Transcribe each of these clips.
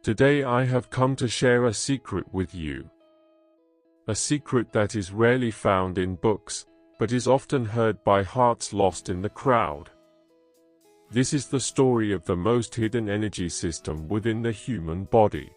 Today I have come to share a secret with you. A secret that is rarely found in books, but is often heard by hearts lost in the crowd. This is the story of the most hidden energy system within the human body.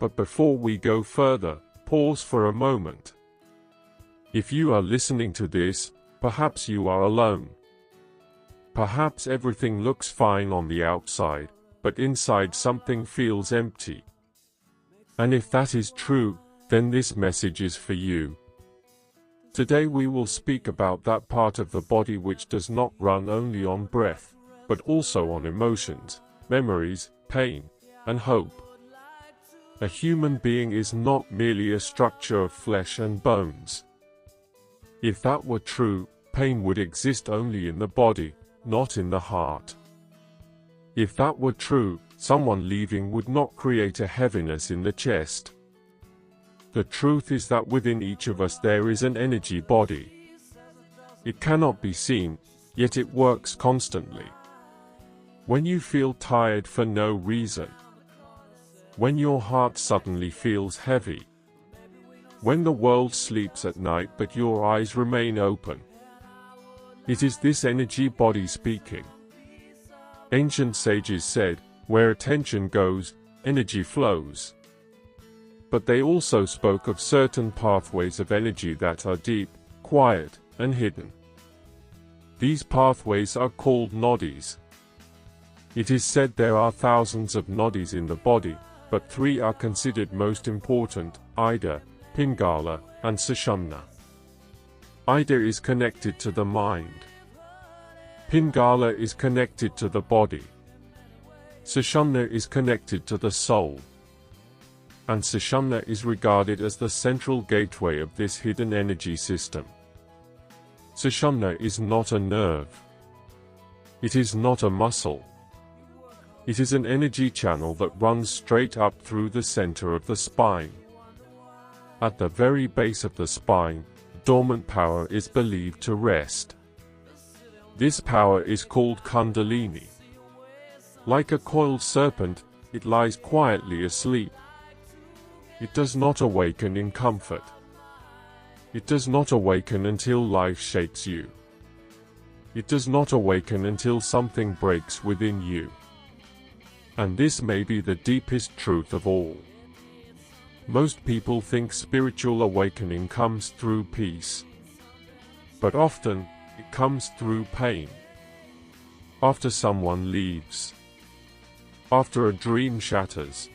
But before we go further, pause for a moment. If you are listening to this, perhaps you are alone. Perhaps everything looks fine on the outside, but inside something feels empty. And if that is true, then this message is for you. Today we will speak about that part of the body which does not run only on breath, but also on emotions, memories, pain, and hope. A human being is not merely a structure of flesh and bones. If that were true, pain would exist only in the body, not in the heart. If that were true, someone leaving would not create a heaviness in the chest. The truth is that within each of us there is an energy body. It cannot be seen, yet it works constantly. When you feel tired for no reason, when your heart suddenly feels heavy, when the world sleeps at night but your eyes remain open, it is this energy body speaking. Ancient sages said, where attention goes, energy flows. But they also spoke of certain pathways of energy that are deep, quiet, and hidden. These pathways are called nadis. It is said there are thousands of nadis in the body, but 3 are considered most important: Ida, Pingala, and Sushumna. Ida is connected to the mind. Pingala is connected to the body. Sushumna is connected to the soul. And Sushumna is regarded as the central gateway of this hidden energy system. Sushumna is not a nerve. It is not a muscle. It is an energy channel that runs straight up through the center of the spine. At the very base of the spine, dormant power is believed to rest. This power is called Kundalini. Like a coiled serpent, it lies quietly asleep. It does not awaken in comfort. It does not awaken until life shakes you. It does not awaken until something breaks within you. And this may be the deepest truth of all. Most people think spiritual awakening comes through peace. But often, it comes through pain. After someone leaves. After a dream shatters.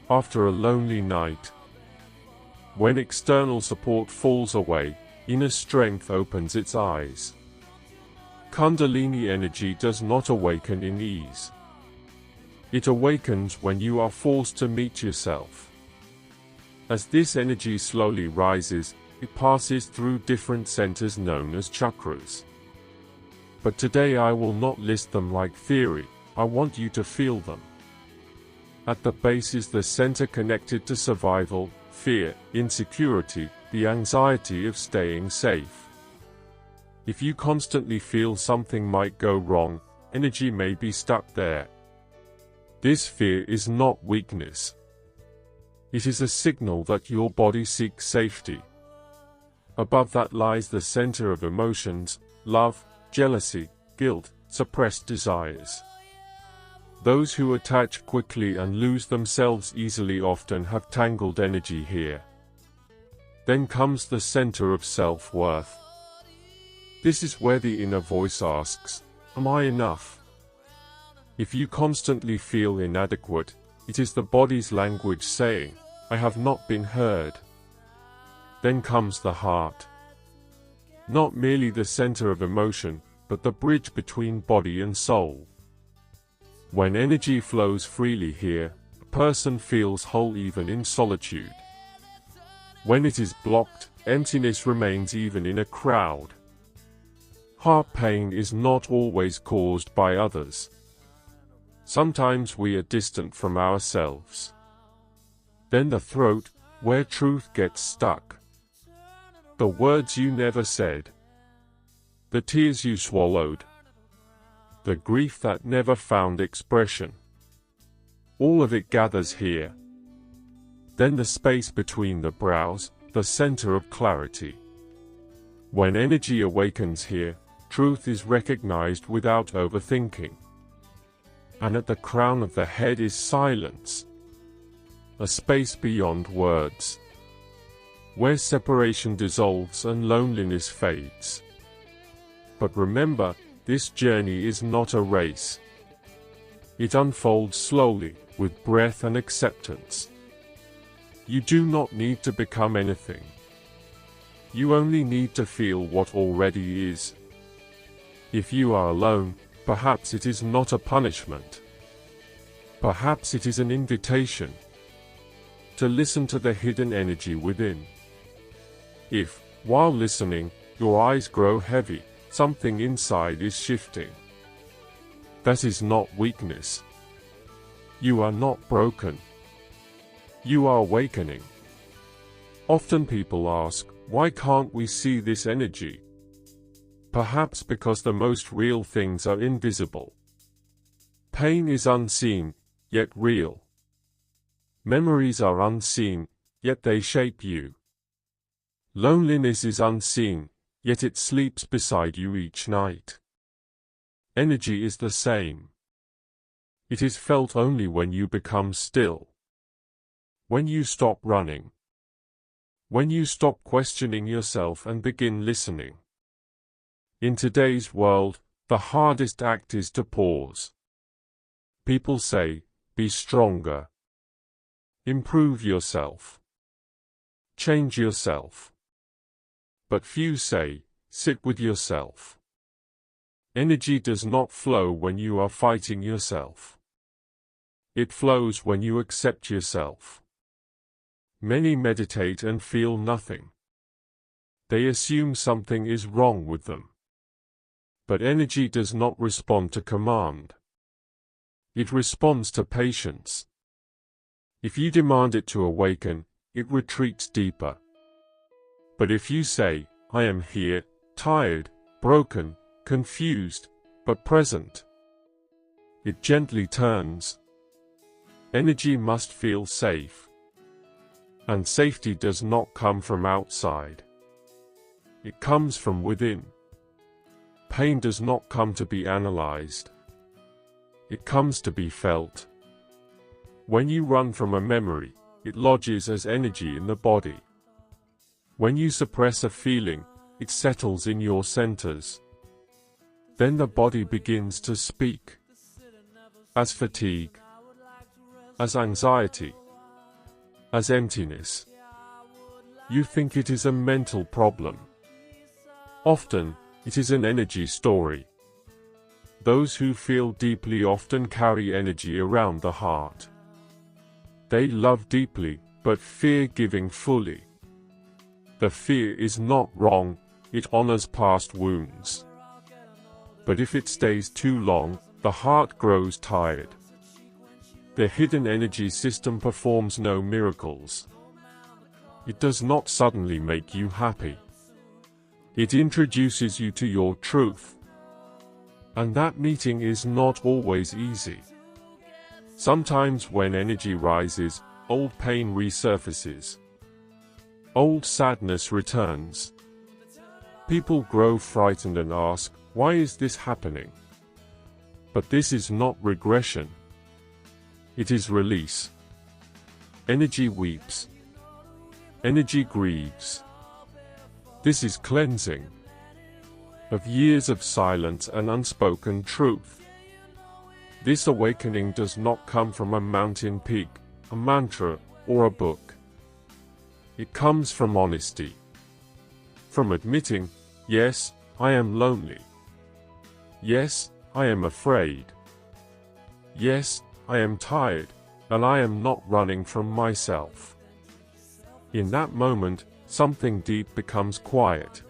After a lonely night. When external support falls away, inner strength opens its eyes. Kundalini energy does not awaken in ease. It awakens when you are forced to meet yourself. As this energy slowly rises, it passes through different centers known as chakras. But today I will not list them like theory, I want you to feel them. At the base is the center connected to survival, fear, insecurity, the anxiety of staying safe. If you constantly feel something might go wrong, energy may be stuck there. This fear is not weakness. It is a signal that your body seeks safety. Above that lies the center of emotions, love, jealousy, guilt, suppressed desires. Those who attach quickly and lose themselves easily often have tangled energy here. Then comes the center of self-worth. This is where the inner voice asks, am I enough? If you constantly feel inadequate, it is the body's language saying, I have not been heard. Then comes the heart. Not merely the center of emotion, but the bridge between body and soul. When energy flows freely here, a person feels whole even in solitude. When it is blocked, emptiness remains even in a crowd. Heart pain is not always caused by others. Sometimes we are distant from ourselves. Then the throat, where truth gets stuck. The words you never said. The tears you swallowed. The grief that never found expression. All of it gathers here. Then the space between the brows, the center of clarity. When energy awakens here, truth is recognized without overthinking. And at the crown of the head is silence. A space beyond words, where separation dissolves and loneliness fades. But remember, this journey is not a race. It unfolds slowly, with breath and acceptance. You do not need to become anything. You only need to feel what already is. If you are alone, perhaps it is not a punishment. Perhaps it is an invitation to listen to the hidden energy within. If, while listening, your eyes grow heavy, something inside is shifting. That is not weakness. You are not broken. You are awakening. Often people ask, why can't we see this energy? Perhaps because the most real things are invisible. Pain is unseen, yet real. Memories are unseen, yet they shape you. Loneliness is unseen, yet it sleeps beside you each night. Energy is the same. It is felt only when you become still. When you stop running. When you stop questioning yourself and begin listening. In today's world, the hardest act is to pause. People say, be stronger. Improve yourself. Change yourself. But few say, sit with yourself. Energy does not flow when you are fighting yourself. It flows when you accept yourself. Many meditate and feel nothing. They assume something is wrong with them. But energy does not respond to command. It responds to patience. If you demand it to awaken, it retreats deeper. But if you say, I am here, tired, broken, confused, but present, it gently turns. Energy must feel safe. And safety does not come from outside. It comes from within. Pain does not come to be analyzed. It comes to be felt. When you run from a memory, it lodges as energy in the body. When you suppress a feeling, it settles in your centers. Then the body begins to speak. As fatigue. As anxiety. As emptiness. You think it is a mental problem. Often, it is an energy story. Those who feel deeply often carry energy around the heart. They love deeply, but fear giving fully. The fear is not wrong, it honors past wounds. But if it stays too long, the heart grows tired. The hidden energy system performs no miracles. It does not suddenly make you happy. It introduces you to your truth. And that meeting is not always easy. Sometimes when energy rises, old pain resurfaces. Old sadness returns. People grow frightened and ask, why is this happening? But this is not regression. It is release. Energy weeps. Energy grieves. This is cleansing of years of silence and unspoken truth. This awakening does not come from a mountain peak, a mantra, or a book. It comes from honesty. From admitting, yes, I am lonely. Yes, I am afraid. Yes, I am tired, and I am not running from myself. In that moment, something deep becomes quiet.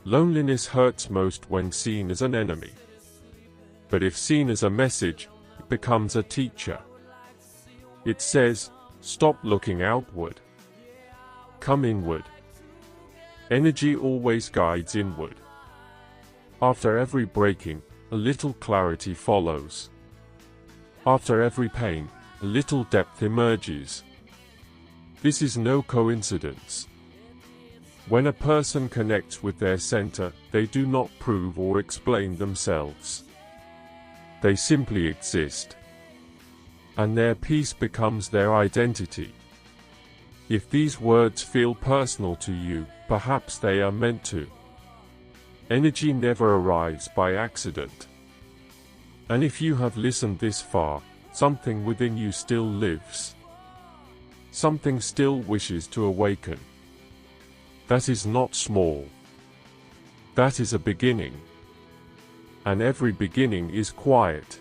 Loneliness hurts most when seen as an enemy. But if seen as a message, it becomes a teacher. It says, stop looking outward. Come inward. Energy always guides inward. After every breaking, a little clarity follows. After every pain, a little depth emerges. This is no coincidence. When a person connects with their center, they do not prove or explain themselves. They simply exist. And their peace becomes their identity. If these words feel personal to you, perhaps they are meant to. Energy never arrives by accident. And if you have listened this far, something within you still lives. Something still wishes to awaken. That is not small. That is a beginning. And every beginning is quiet.